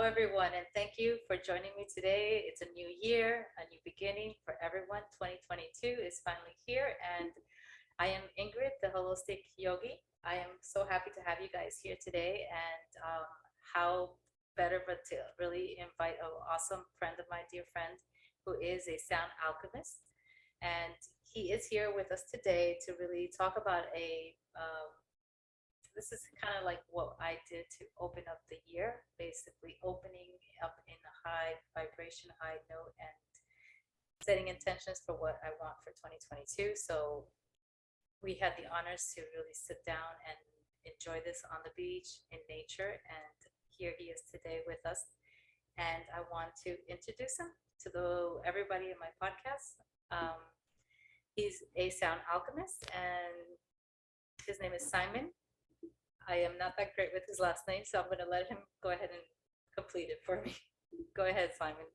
everyone, and thank you for joining me today. It's a new year, a new beginning for everyone. 2022 is finally here, and I am Ingrid, the Holistic Yogi. I am so happy to have you guys here today, and how better but to really invite an awesome friend of mine, dear friend, who is a sound alchemist. And he is here with us today to really talk about this is kind of like what I did to open up the year, basically opening up in a high vibration, high note, and setting intentions for what I want for 2022. So we had the honors to really sit down and enjoy this on the beach in nature. And here he is today with us. And I want to introduce him to everybody in my podcast. He's a sound alchemist, and his name is Simon. I am not that great with his last name, so I'm going to let him go ahead and complete it for me. Go ahead, Simon.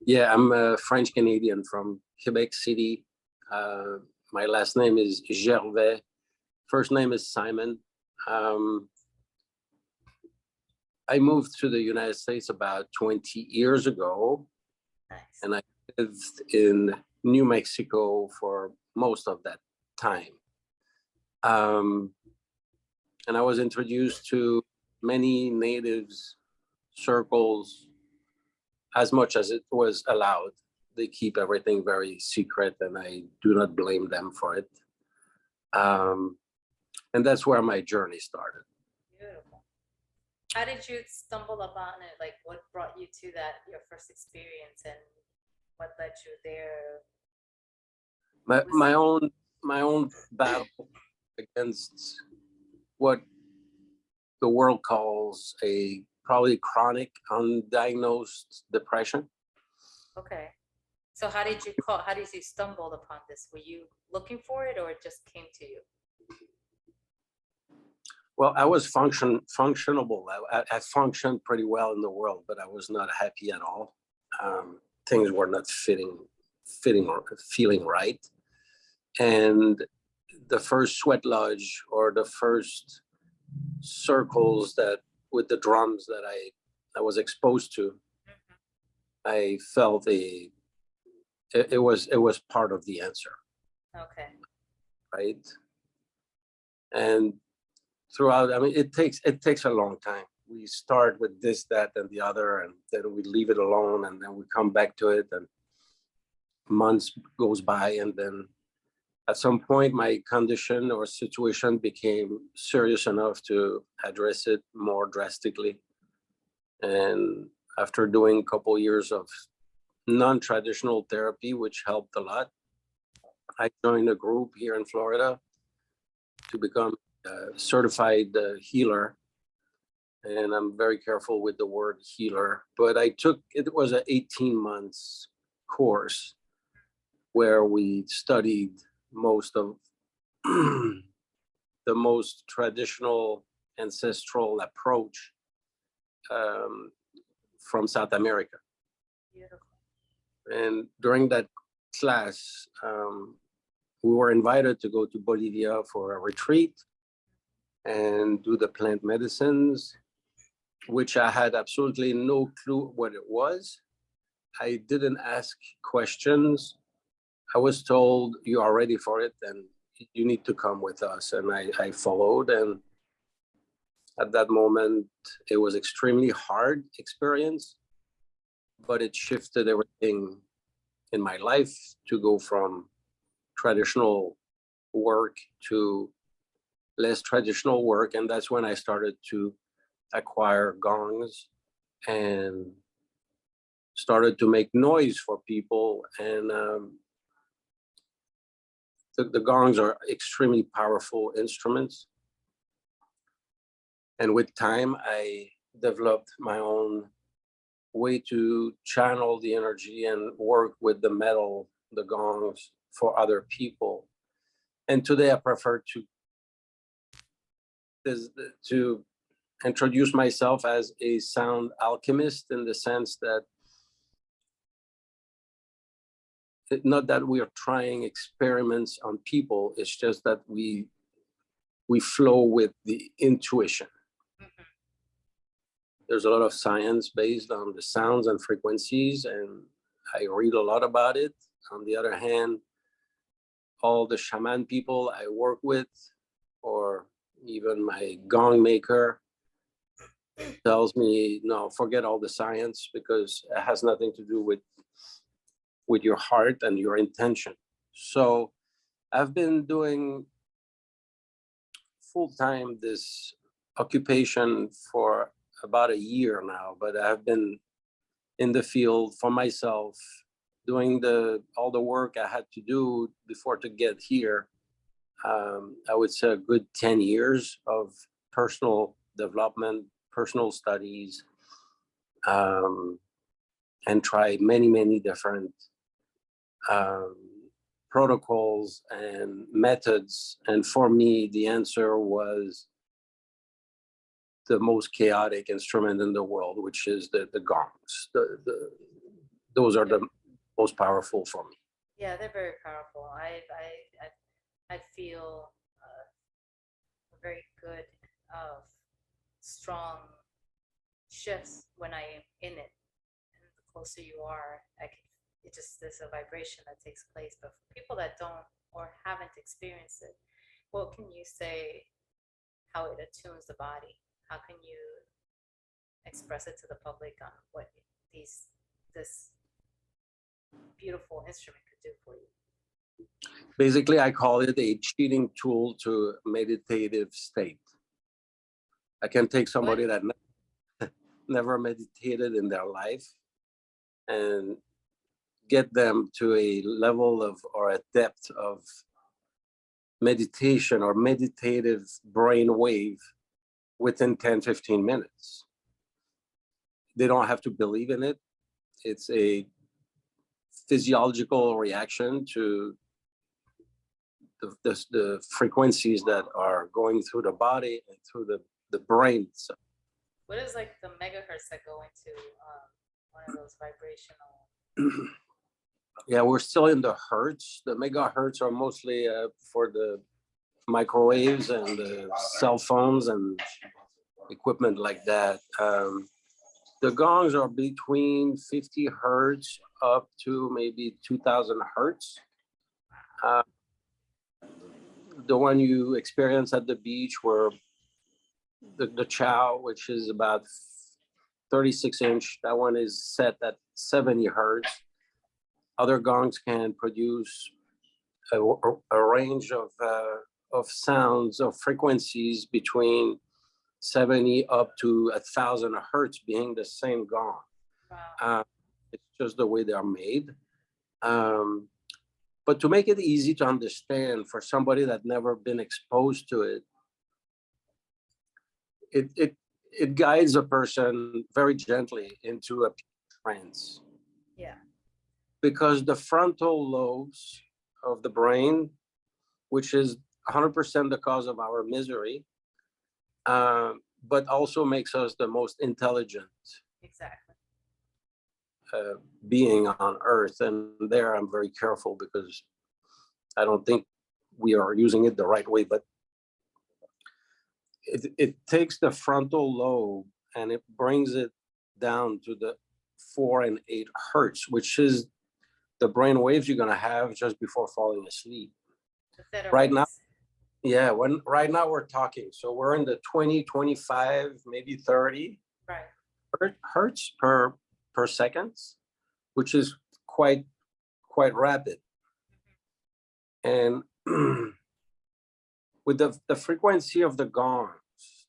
Yeah, I'm a French Canadian from Quebec City. My last name is Gervais. First name is Simon. I moved to the United States about 20 years ago. Nice. And I lived in New Mexico for most of that time. And I was introduced to many natives circles as much as it was allowed. They keep everything very secret, and I do not blame them for it. And that's where my journey started. Beautiful. How did you stumble upon it? Like, what brought you to that, your first experience, and what led you there? My own battle against what the world calls a probably chronic undiagnosed depression. Okay. So how did you stumble upon this? Were you looking for it, or it just came to you? Well, I was functionable. I functioned pretty well in the world, but I was not happy at all. Things were not fitting or feeling right. And the first sweat lodge, or the first circles that with the drums that I was exposed to, I felt it was part of the answer. Okay. Right. And throughout, I mean, it takes a long time. We start with this, that, and the other, and then we leave it alone, and then we come back to it, and months goes by, and then at some point my condition or situation became serious enough to address it more drastically. And after doing a couple years of non-traditional therapy, which helped a lot, I joined a group here in Florida to become a certified healer. And I'm very careful with the word healer, but it was an 18 months course where we studied most of the most traditional ancestral approach from South America. Beautiful. And during that class, we were invited to go to Bolivia for a retreat and do the plant medicines, which I had absolutely no clue what it was. I didn't ask questions. I was told, you are ready for it and you need to come with us. And I followed. And at that moment, it was extremely hard experience, but it shifted everything in my life to go from traditional work to less traditional work. And that's when I started to acquire gongs and started to make noise for people. And the gongs are extremely powerful instruments. And with time, I developed my own way to channel the energy and work with the metal, the gongs, for other people. And today I prefer to introduce myself as a sound alchemist, in the sense that not that we are trying experiments on people, it's just that we flow with the intuition. There's a lot of science based on the sounds and frequencies, and I read a lot about it. On the other hand, all the shaman people I work with, or even my gong maker, tells me, no, forget all the science, because it has nothing to do with your heart and your intention. So I've been doing full-time this occupation for about a year now, but I've been in the field for myself, doing all the work I had to do before to get here. I would say a good 10 years of personal development, personal studies, and try many different protocols and methods. And for me, the answer was the most chaotic instrument in the world, which is the gongs. Those are the most powerful for me. Yeah, they're very powerful. I feel very good of strong shifts when I am in it. And the closer you are, there's a vibration that takes place. But for people that don't or haven't experienced it, what can you say how it attunes the body? How can you express it to the public on what this beautiful instrument could do for you? Basically, I call it a cheating tool to meditative state. I can take somebody that never meditated in their life and get them to a level of, or a depth of meditation or meditative brain wave within 10-15 minutes. They don't have to believe in it. It's a physiological reaction to the frequencies that are going through the body and through the brain. So, what is like the megahertz that go into one of those vibrational? Yeah, we're still in the hertz. The megahertz are mostly for the microwaves and the cell phones and equipment like that. The gongs are between 50 hertz up to maybe 2000 hertz. The one you experience at the beach, where the chow, which is about 36-inch, that one is set at 70 hertz. Other gongs can produce a range of sounds, of frequencies between 70 up to 1,000 hertz, being the same gong. Wow. It's just the way they are made. But to make it easy to understand for somebody that never been exposed to it, it guides a person very gently into a trance. Yeah. Because the frontal lobes of the brain, which is 100% the cause of our misery, but also makes us the most intelligent Exactly. being on earth. And there I'm very careful, because I don't think we are using it the right way, but it takes the frontal lobe and it brings it down to the 4 and 8 hertz, which is the brain waves you're going to have just before falling asleep. Right now, yeah, right now we're talking, so we're in the 20, 25, maybe 30 hertz per second, which is quite rapid. And with the frequency of the gongs,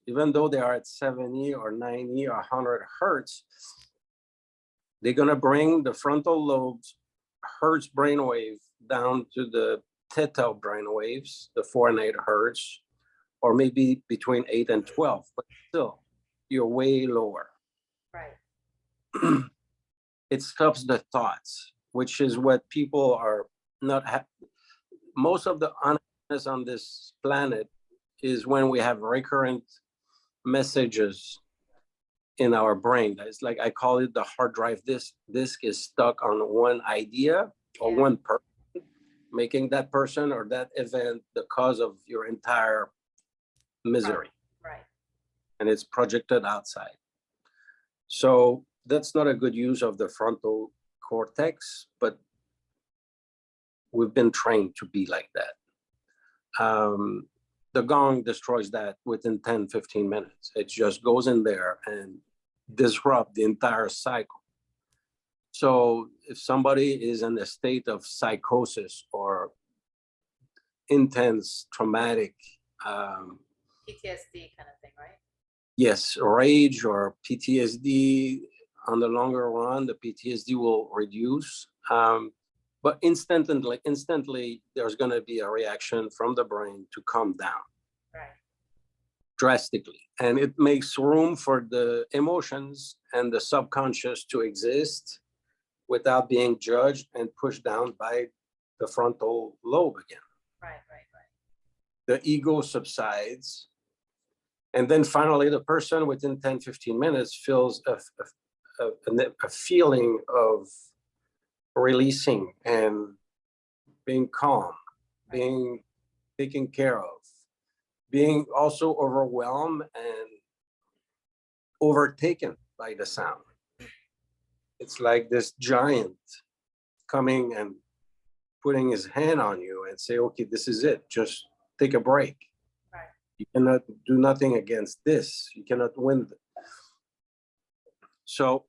even though they are at 70 or 90 or 100 hertz, they're going to bring the frontal lobes hertz brainwave down to the theta brainwaves, the 4 and 8 hertz, or maybe between 8 and 12, but still, you're way lower. Right. It stops the thoughts, which is what people are not. Most of the unhappiness on this planet is when we have recurrent messages in our brain. It's like, I call it the hard drive disk. Disk is stuck on one idea or one person, making that person or that event the cause of your entire misery. Right. And it's projected outside. So that's not a good use of the frontal cortex, but we've been trained to be like that. The gong destroys that within 10, 15 minutes. It just goes in there and disrupt the entire cycle. So if somebody is in a state of psychosis or intense traumatic, PTSD kind of thing, right? yes, rage or PTSD, on the longer run, the PTSD will reduce. But instantly, there's going to be a reaction from the brain to calm down. Right. Drastically. And it makes room for the emotions and the subconscious to exist without being judged and pushed down by the frontal lobe again. Right. The ego subsides. And then finally, the person within 10, 15 minutes feels a feeling of releasing and being calm, being taken care of, being also overwhelmed and overtaken by the sound. It's like this giant coming and putting his hand on you and say, okay, this is it. Just take a break. Right. You cannot do nothing against this. You cannot win. So,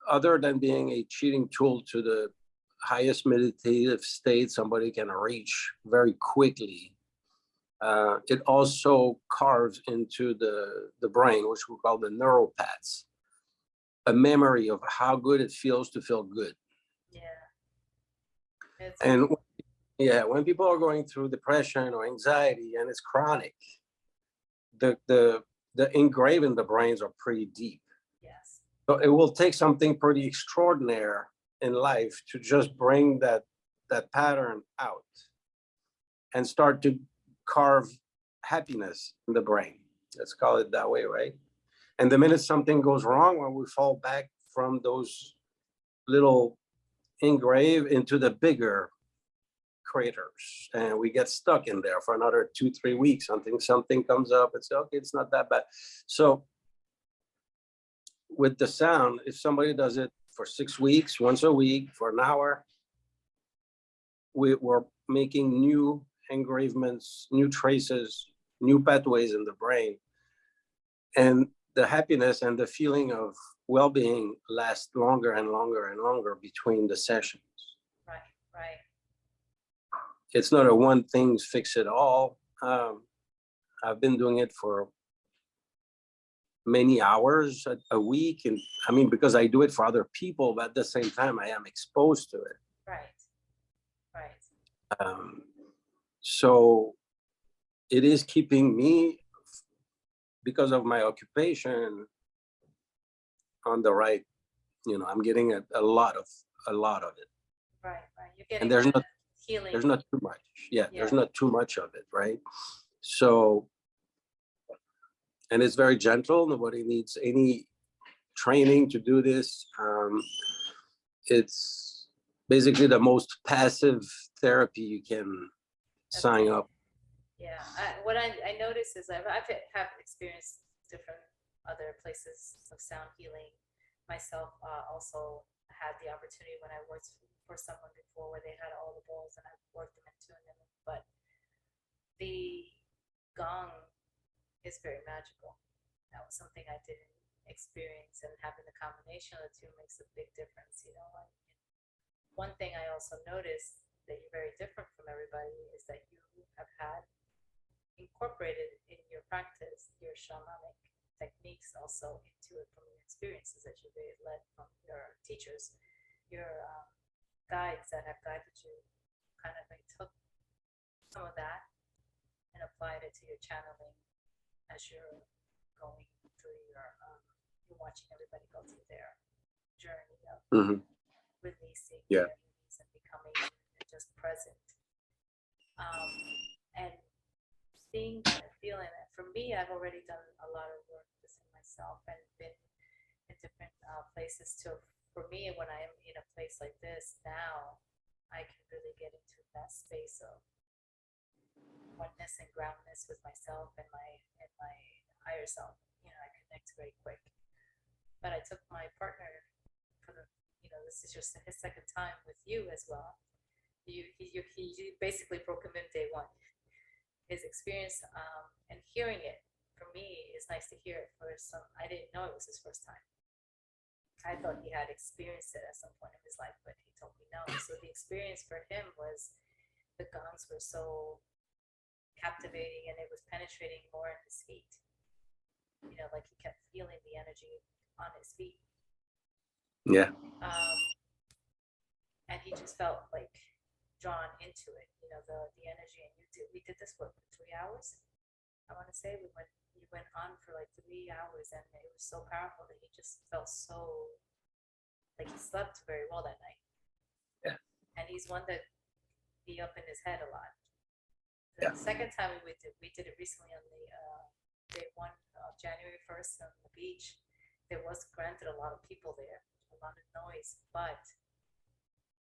other than being a cheating tool to the highest meditative state somebody can reach very quickly, it also carves into the brain, which we call the neural paths, a memory of how good it feels to feel good. Yeah. And when people are going through depression or anxiety and it's chronic, the engraved in the brains are pretty deep. Yes. So it will take something pretty extraordinary in life to just bring that pattern out and start to carve happiness in the brain. Let's call it that way, right? And the minute something goes wrong, when we fall back from those little engrave into the bigger craters, and we get stuck in there for another 2-3 weeks. Something comes up and say, okay, it's not that bad. So with the sound, if somebody does it for 6 weeks, once a week, for an hour, we're making new engravements, new traces, new pathways in the brain. And the happiness and the feeling of well-being lasts longer and longer and longer between the sessions. Right. It's not a one thing fix it all. I've been doing it for many hours a week. And I mean, because I do it for other people, but at the same time, I am exposed to it. Right. So it is keeping me, because of my occupation, on the right, I'm getting a lot of it. Right. You're getting And there's healing. There's not too much. Yeah, there's not too much of it, right? So, and it's very gentle. Nobody needs any training to do this. It's basically the most passive therapy you can sign up. Yeah, what I notice is I've have experienced different other places of sound healing myself. Also had the opportunity when I worked for someone before where they had all the bowls and I worked them and tuned them. But the gong is very magical. That was something I didn't experience, and having the combination of the two makes a big difference. One thing I also noticed that you're very different from everybody is that you have had incorporated in your practice your shamanic techniques also into it from your experiences that you led from your teachers, your guides that have guided you, kind of like took some of that and applied it to your channeling as you're going through you're watching everybody go through their journey of releasing and becoming just present. And seeing that and feeling that. For me, I've already done a lot of work within myself and been in different places too. For me, when I am in a place like this now, I can really get into that space of oneness and groundness with myself and my higher self. I connect very quick. But I took my partner for this is just his second time with you as well. He basically broke him in day one. His experience and hearing it for me is nice to hear it for some. I didn't know it was his first time. I thought he had experienced it at some point in his life, but he told me no. So the experience for him was the gongs were so captivating and it was penetrating more in his feet. Like he kept feeling the energy on his feet. Yeah. And he just felt like drawn into it, the energy. And we did this for 3 hours. I want to say we went on for like 3 hours, and it was so powerful that he just felt so like he slept very well that night. Yeah. And he's one that be up in his head a lot. Yeah. The second time we did it recently on the day 1 of January 1st on the beach. There was granted a lot of people there, a lot of noise, but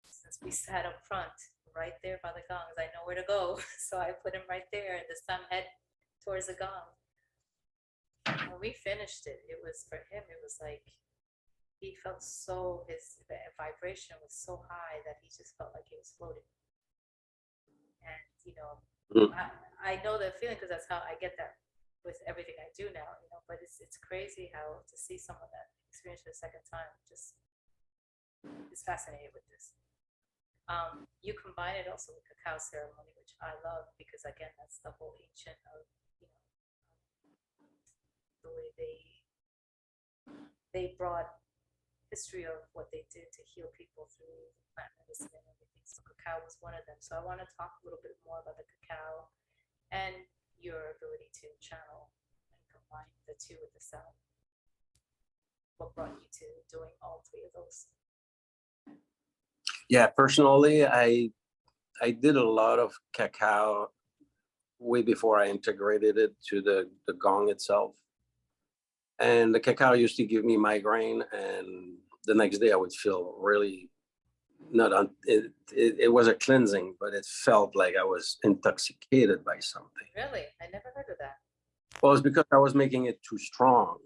since we sat up front, right there by the gongs, I know where to go. So I put him right there, and this time head towards the gong. When we finished it, it was for him, it was like he felt his vibration was so high that he just felt like he was floating. And I know that feeling because that's how I get that with everything I do now. But it's crazy how to see someone that experienced it a second time just is fascinated with this. You combine it also with cacao ceremony, which I love because again, that's the whole ancient of the way they brought history of what they did to heal people through plant medicine and everything. So cacao was one of them. So I want to talk a little bit more about the cacao and your ability to channel and combine the two with the sound. What brought you to doing all 3 of those? Yeah, personally, I did a lot of cacao way before I integrated it to the gong itself. And the cacao used to give me migraine, and the next day I would feel really it was a cleansing, but it felt like I was intoxicated by something. Really? I never heard of that. Well, it's because I was making it too strong.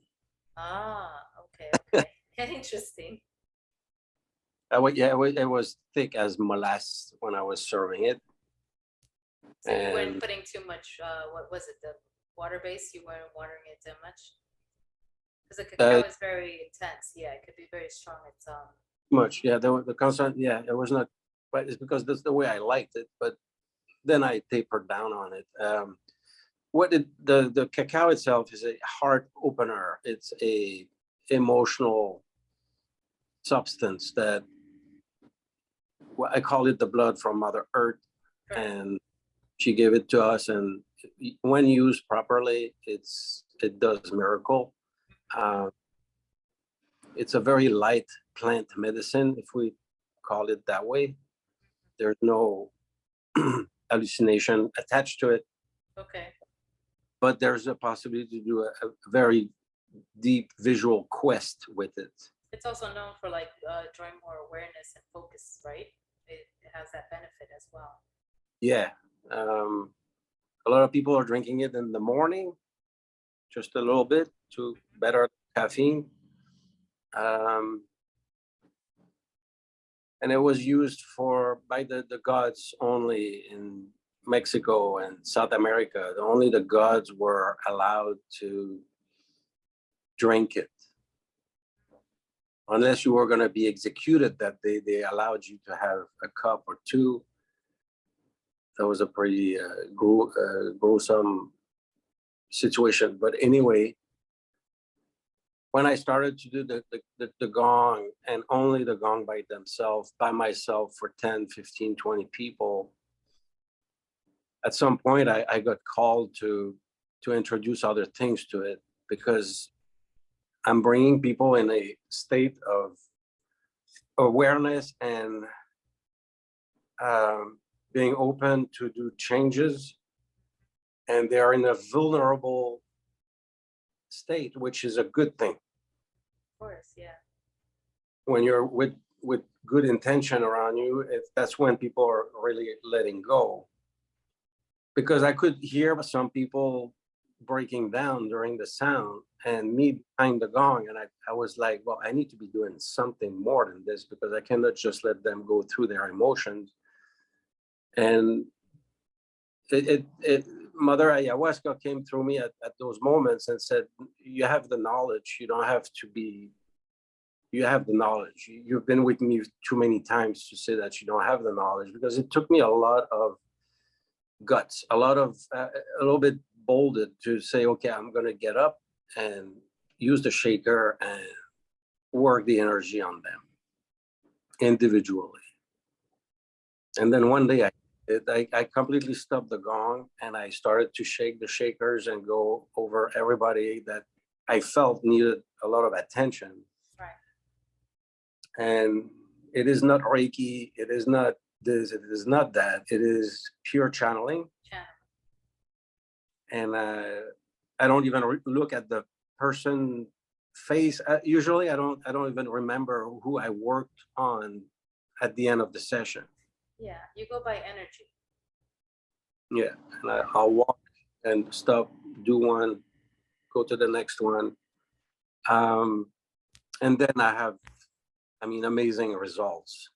Okay. Interesting. It was thick as molasses when I was serving it. So you weren't putting too much, what was it, the water base? You weren't watering it too much? Because the cacao is very intense. Yeah, it could be very strong. It's much. Yeah, the constant. Yeah, it was not, but it's because that's the way I liked it. But then I tapered down on it. The cacao itself is a heart opener. It's a emotional substance that I call it the blood from Mother Earth, and she gave it to us. And when used properly, it does miracle. It's a very light plant medicine, if we call it that way. There's no hallucination attached to it. Okay. But there's a possibility to do a very deep visual quest with it. It's also known for like drawing more awareness and focus, right? It has that benefit as well. Yeah. A lot of people are drinking it in the morning, just a little bit to better caffeine. And it was used by the gods only in Mexico and South America. Only the gods were allowed to drink it. Unless you were going to be executed, that they allowed you to have a cup or 2. That was a pretty gruesome situation. But anyway, when I started to do the gong, and only the gong by myself for 10, 15, 20 people, at some point I got called to introduce other things to it, because I'm bringing people in a state of awareness and being open to do changes, and they are in a vulnerable state, which is a good thing. Of course, yeah. When you're with good intention around you, that's when people are really letting go, because I could hear some people breaking down during the sound and me behind the gong. And I was like, well, I need to be doing something more than this, because I cannot just let them go through their emotions. And Mother Ayahuasca came through me at those moments and said, you have the knowledge. You don't have to be, you have the knowledge. You've been with me too many times to say that you don't have the knowledge, because it took me a lot of guts, a lot of, a little bit bolded to say, okay, I'm going to get up and use the shaker and work the energy on them individually. And then one day I completely stopped the gong and I started to shake the shakers and go over everybody that I felt needed a lot of attention. Right. And it is not Reiki, it is not this, it is not that, it is pure channeling. And I don't even look at the person face. Usually I don't even remember who I worked on at the end of the session. Yeah, you go by energy. Yeah, and I'll walk and stop, do one, go to the next one. And then I have, I mean, amazing results.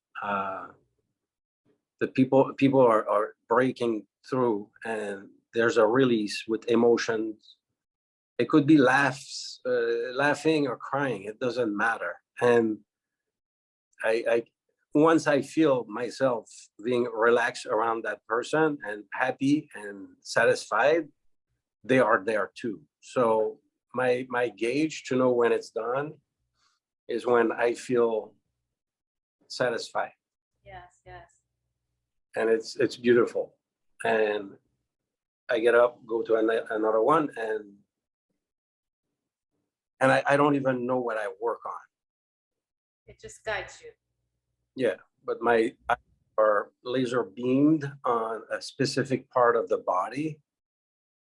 The people are breaking through, and there's a release with emotions. It could be laughing or crying. It doesn't matter. And I once I feel myself being relaxed around that person and happy and satisfied, they are there too. So my gauge to know when it's done is when I feel satisfied. Yes, yes. And it's beautiful. And I get up, go to another one, and I don't even know what I work on. It just guides you. Yeah, but my eyes are laser beamed on a specific part of the body,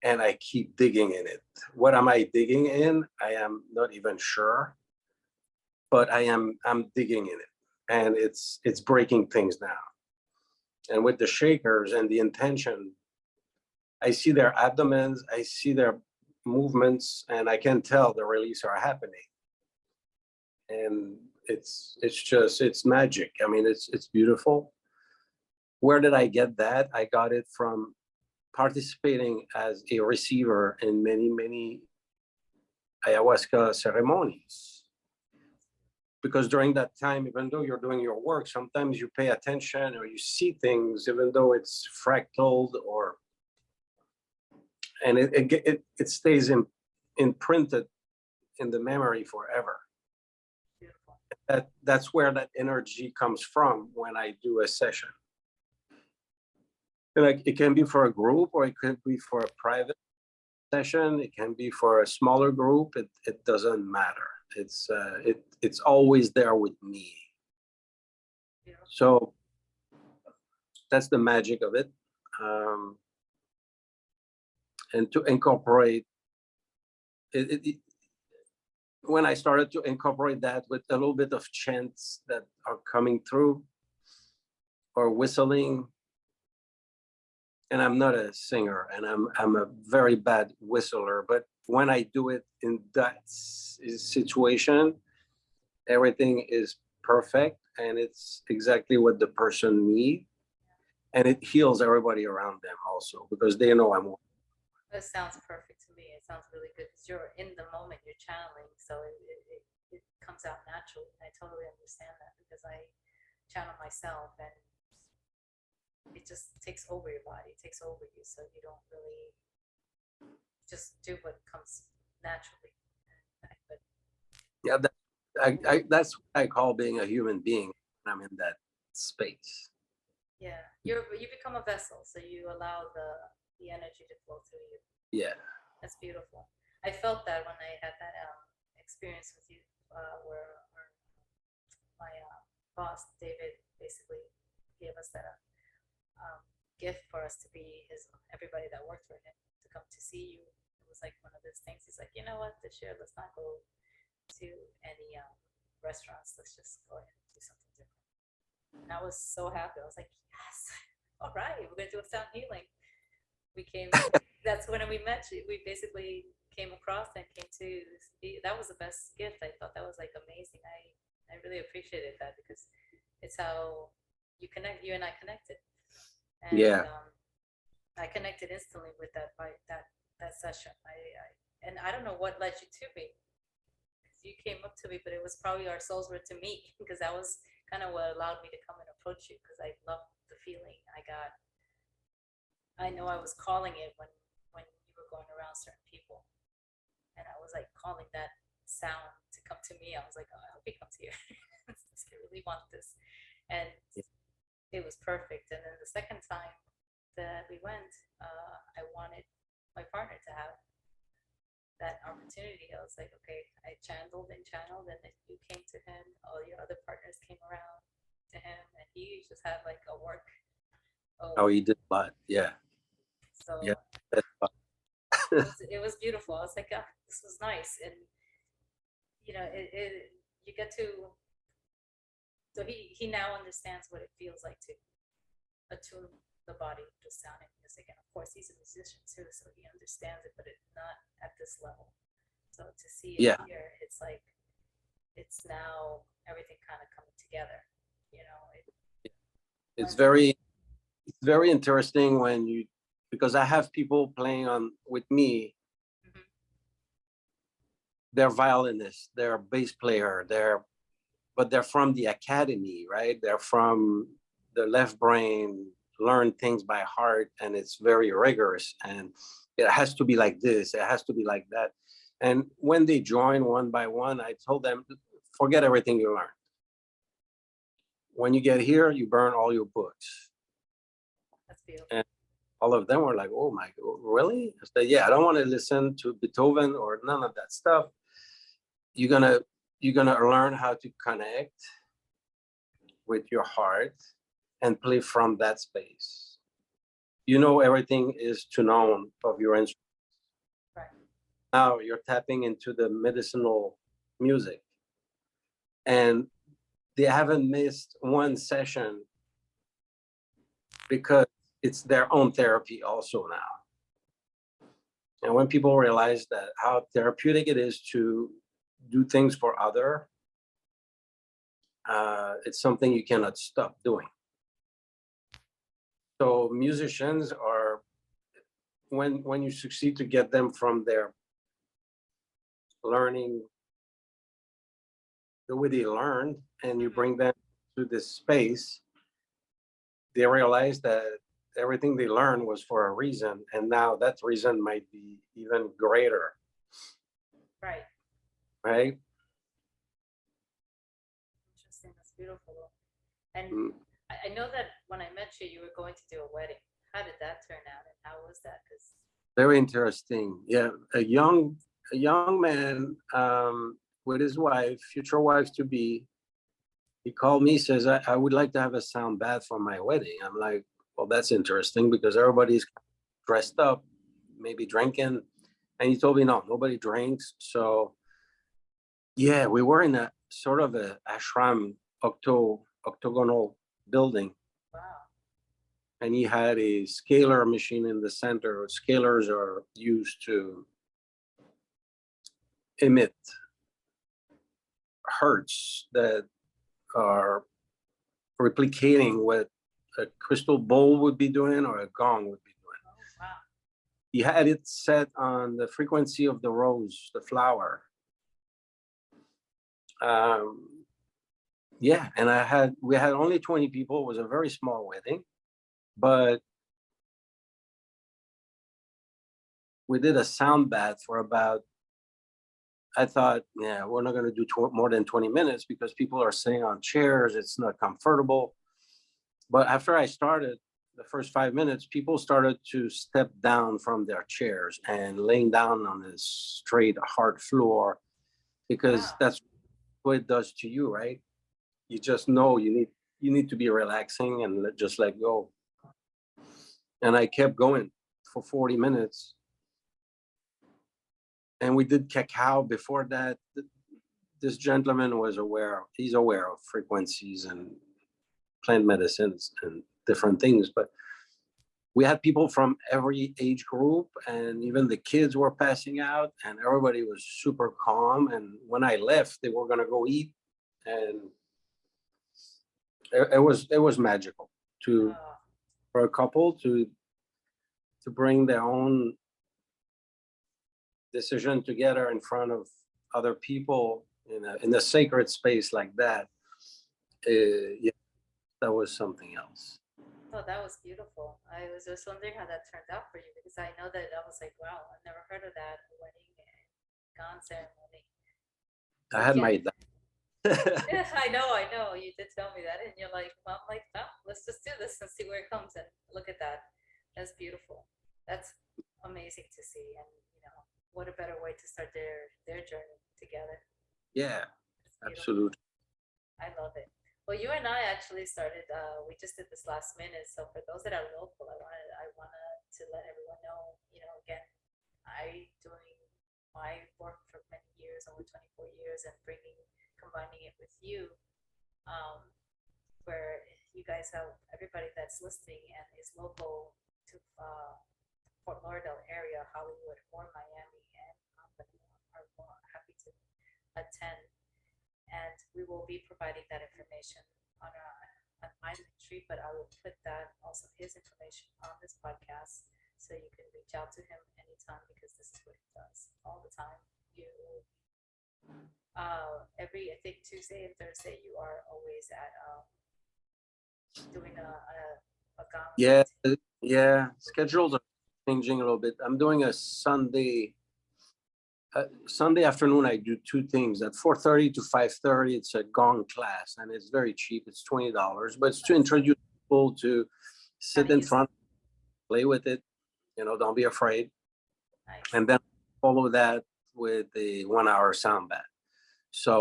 and I keep digging in it. What am I digging in? I am not even sure, but I'm digging in it, and it's breaking things down. And with the shakers and the intention, I see their abdomens, I see their movements, and I can tell the release are happening. And it's magic. I mean, it's beautiful. Where did I get that? I got it from participating as a receiver in many ayahuasca ceremonies. Because during that time, even though you're doing your work, sometimes you pay attention or you see things, even though it's fractaled, or and it stays imprinted in the memory forever. Beautiful. That's where that energy comes from when I do a session. And like, it can be for a group, or it could be for a private session. It can be for a smaller group. It doesn't matter. It's always there with me. Beautiful. So that's the magic of it. And to incorporate it, when I started to incorporate that with a little bit of chants that are coming through, or whistling, and I'm not a singer, and I'm a very bad whistler, but when I do it in that situation, everything is perfect, and it's exactly what the person needs, and it heals everybody around them also, because they know I'm. That sounds perfect to me. It sounds really good because you're in the moment, you're channeling, so it comes out naturally. I totally understand that, because I channel myself, and it just takes over your body, it takes over you, so you don't really just do what comes naturally. But Yeah, that's what I call being a human being when I'm in that space. yeah, you become a vessel, so you allow the energy to flow through you. Yeah. That's beautiful. I felt that when I had that experience with you, where my boss David basically gave us that gift for us to be everybody that worked for him to come to see you. It was like one of those things. He's like, you know what, this year let's not go to any restaurants. Let's just go ahead and do something different. And I was so happy. I was like, yes, all right, we're gonna do a sound healing. we came, that's when we met. We basically came across and came to that was the best gift. I thought that was like amazing. I really appreciated that because it's how you and I connected. And Yeah. I connected instantly with that session. And I don't know what led you to me. You came up to me, but it was probably our souls were to meet because that was kind of what allowed me to come and approach you because I loved the feeling I got. I know I was calling it when you were going around certain people, and I was like calling that sound to come to me. I was like, oh, I hope he comes here. I really want this, and it was perfect. And then the second time that we went, I wanted my partner to have that opportunity. I was like, okay, I channeled, and then you came to him. All your other partners came around to him, and he just had like a work. Oh, you did a lot. Yeah. Yeah. So That's fun. it was beautiful. I was like, ah, this was nice, and you get to. So he now understands what it feels like to attune the body to sound and music, and of course he's a musician too, so he understands it, but it's not at this level. So to see it Yeah. here, it's like it's now everything kind of coming together. It's very interesting when you, because I have people playing on with me. Mhm. They're violinists, they're bass player, but they're from the academy, right? They're from the left brain, learn things by heart, and it's very rigorous. And it has to be like this, it has to be like that. And when they join one by one, I told them, forget everything you learned. When you get here, you burn all your books. That's beautiful. And all of them were like, oh my God, really? I said, yeah, I don't want to listen to Beethoven or none of that stuff. You're gonna learn how to connect with your heart and play from that space. Everything is to known of your instrument. Right. Now you're tapping into the medicinal music, and they haven't missed one session because it's their own therapy also now. And when people realize that how therapeutic it is to do things for other, it's something you cannot stop doing. So musicians are, when you succeed to get them from their learning the way they learned and you bring them to this space, they realize that everything they learned was for a reason, and now that reason might be even greater. Right. Right. Interesting. That's beautiful. And Mm. I know that when I met you, you were going to do a wedding. How did that turn out, and how was that? Because Very interesting. Yeah, a young man, with his wife, future wife to be. He called me, says, I would like to have a sound bath for my wedding. I'm like, well, that's interesting because everybody's dressed up, maybe drinking. And he told me, no, nobody drinks. So yeah, we were in a sort of a ashram octagonal building, wow. and he had a scalar machine in the center. Scalars are used to emit hertz that are replicating what a crystal bowl would be doing or a gong would be doing. Oh wow. He had it set on the frequency of the rose, the flower. Um, yeah, and we had only 20 people. It was a very small wedding, but we did a sound bath for about, I thought, yeah, we're not going to do more than 20 minutes because people are sitting on chairs. It's not comfortable. But after I started, the first 5 minutes, people started to step down from their chairs and laying down on this straight, hard floor because Wow. that's what it does to you, right? You just know you need to be relaxing and just let go. And I kept going for 40 minutes. And we did cacao before that. This gentleman he's aware of frequencies and plant medicines and different things, but we had people from every age group, and even the kids were passing out, and everybody was super calm. And when I left, they were gonna go eat, and it was magical to Oh, for a couple to bring their own decision together in front of other people in a sacred space like that. Yeah, that was something else. oh, that was beautiful. I was just wondering how that turned out for you because I know that I was like, wow, I've never heard of that wedding and gone ceremony. I But had yeah, my dad. yeah, I know. You did tell me that, and you're like, well, I'm like, well, let's just do this and see where it comes. And look at that. That's beautiful. That's amazing to see. And what a better way to start their journey together. Yeah, It's beautiful. absolutely. I love it. Well, you and I actually started. We just did this last minute. So for those that are local, I wanted to let everyone know. Again, I doing my work for many years, over 24 years, and combining it with you, um, where you guys have everybody that's listening and is local to Fort Lauderdale area, Hollywood, or Miami, and are more happy to attend. And we will be providing that information on my tree, but I will put that also his information on this podcast so you can reach out to him anytime because this is what he does all the time. You every I think Tuesday and Thursday you are always at doing a gong. Yeah, yeah. Schedules are changing a little bit. I'm doing a Sunday afternoon. I do two things at 4:30 to 5:30. It's a gong class, and it's very cheap. It's $20, but it's to introduce people to How sit to in use it. front, play with it. Don't be afraid. Nice. And then follow that with a 1 hour sound bath. So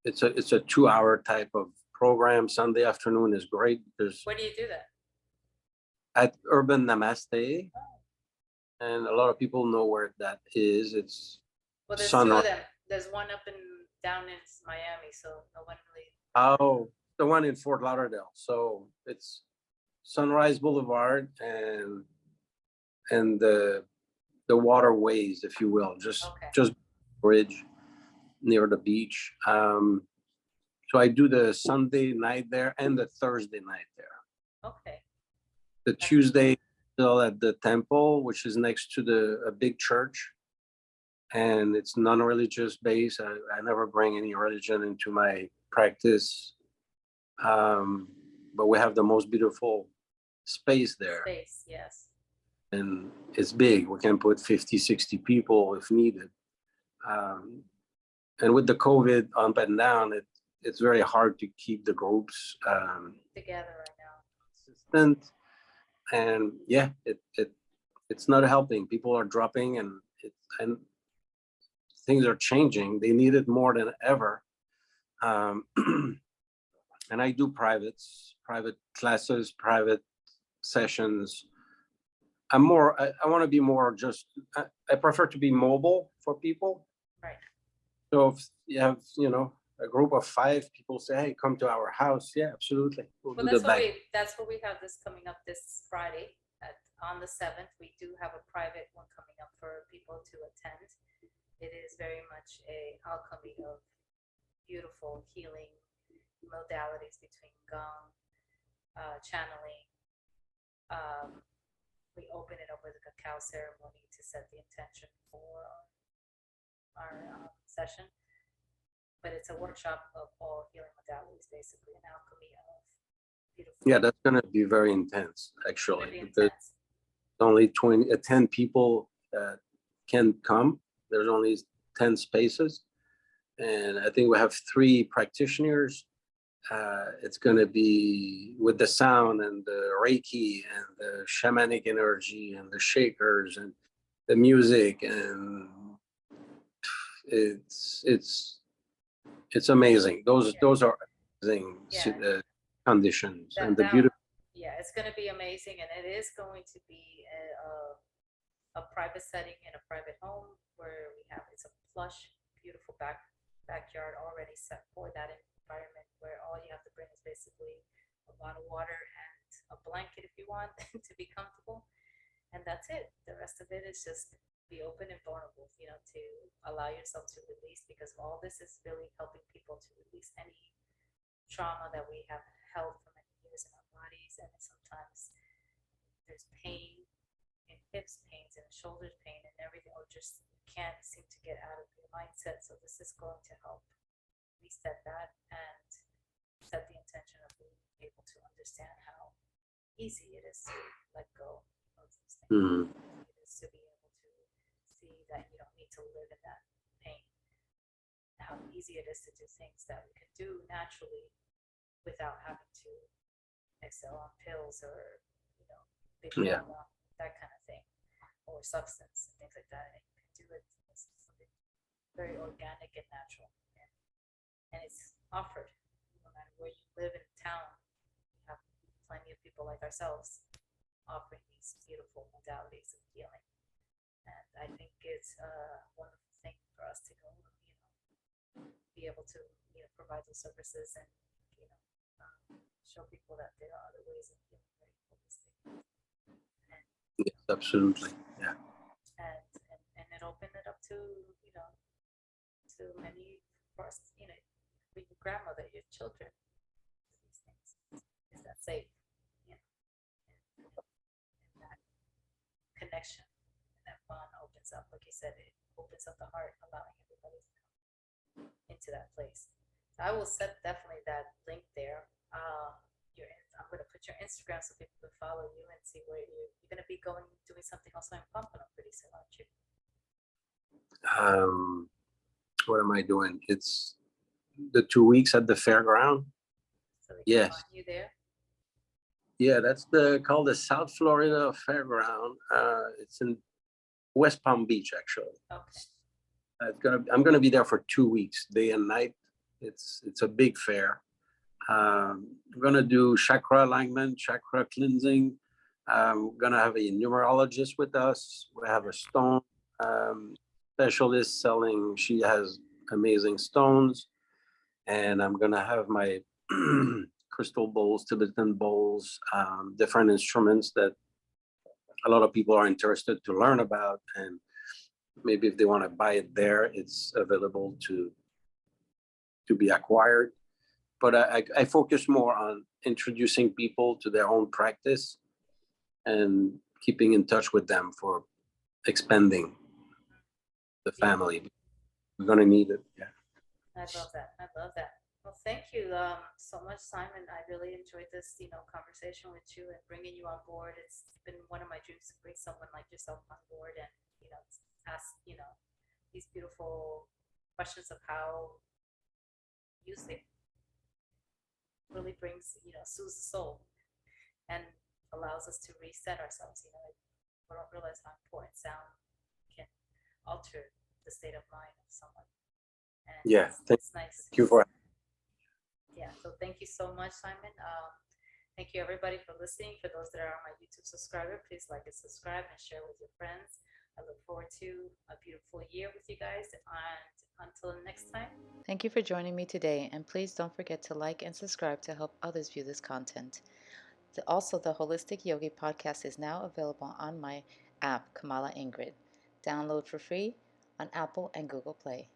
it's a 2 hour type of program. Sunday afternoon is great because Where do you do that? at Urban Namaste, Oh. and a lot of people know where that is. It's Well, there's two Sunrise. of them. There's one up in down in Miami, so no one really. Oh, the one in Fort Lauderdale. So it's Sunrise Boulevard and the waterways, if you will, Okay. just bridge near the beach. So I do the Sunday night there and the Thursday night there. Okay. The Tuesday still at the temple, which is next to a big church, and it's non-religious based. I never bring any religion into my practice, but we have the most beautiful space there, Space, yes. and it's big. We can put 50, 60 people if needed. And with the COVID up and down, it's very hard to keep the groups Together right now. consistent. And yeah, it's not helping. People are dropping, and things are changing. They need it more than ever. And I do private classes, private sessions. I want to be more just, I prefer to be mobile for people. Right. So if you have, a group of 5 people say, hey, come to our house. Yeah, absolutely. We'll Well, do the back. that's what we have this coming up this Friday on the 7th. We do have a private one coming up for people to attend. It is very much a alchemy of beautiful healing modalities between gong, channeling. We open it up with a cacao ceremony to set the intention for our session. But it's a workshop of all healing modalities, basically an alchemy of beautiful. Yeah, that's going to be very intense, Really actually. intense. Only 10 people that can come. There's only 10 spaces. And I think we have 3 practitioners. It's going to be with the sound and the Reiki and the shamanic energy and the shakers and the music. And it's amazing. Those are amazing conditions. And the beautiful. Yeah, it's going to be amazing. And it is going to be a private setting in a private home where it's a plush, beautiful backyard already set for that environment where all you have to bring is basically a bottle of water and a a blanket if you want to be comfortable. And that's it. The rest of it is just be open and vulnerable, to allow yourself to release, because all this is really helping people to release any trauma that we have held for many years in our bodies. And sometimes there's pain in hips, pains in shoulders, pain and everything, or just can't seem to get out of your mindset. So this is going to help reset that and set the intention of being able to understand how easy it is to let go of these things. Mm. It is to be able to see that you don't need to live in that pain. How easy it is to do things that we can do naturally without having to excel on pills or, big Yeah. pharma, that kind of thing, or substance and things like that. And you can do it as something very organic and natural, and it's offered no matter where you live in town. You have plenty of people like ourselves offering these beautiful modalities of healing, and I think it's a wonderful thing for us to go, be able to, provide those services and, show people that there are other ways of healing very holistic. And, Yes, absolutely. Yeah. and it opened it up to, to many for us, for your grandmother, your children, these things. Is that safe? And that connection and that bond opens up, like you said, it opens up the heart, allowing everybody to come into that place. So I will set definitely that link there. I'm going to put your Instagram so people can follow you and see where you're going to be doing something also in Pompano pretty soon, aren't you? What am I doing? It's the 2 weeks at the fairground. So they can Yes. find you there. Yeah, that's called the South Florida Fairground. It's in West Palm Beach, actually. Okay. I'm gonna be there for 2 weeks, day and night. It's a big fair. I'm gonna do chakra alignment, chakra cleansing. We're gonna have a numerologist with us. We have a stone specialist selling. She has amazing stones, and I'm gonna have my crystal bowls, Tibetan bowls, different instruments that a lot of people are interested to learn about, and maybe if they want to buy it there, it's available to be acquired. But I focus more on introducing people to their own practice and keeping in touch with them for expanding the family. We're gonna need it. Yeah. I love that. I love that. Well, thank you so much, Simon. I really enjoyed this, conversation with you and bringing you on board. It's been one of my dreams to bring someone like yourself on board and, ask, these beautiful questions of how music really brings, soothes the soul and allows us to reset ourselves. We don't realize how important sound can alter the state of mind of someone. And Yeah. it's nice. Thank you for. Yeah, so thank you so much, Simon. Thank you everybody for listening. For those that are on my YouTube subscriber, please like and subscribe and share with your friends. I look forward to a beautiful year with you guys, and until next time. Thank you for joining me today, and please don't forget to like and subscribe to help others view this content. Also, the Holistic Yogi podcast is now available on my app, Kamala Ingrid. Download for free on Apple and Google Play.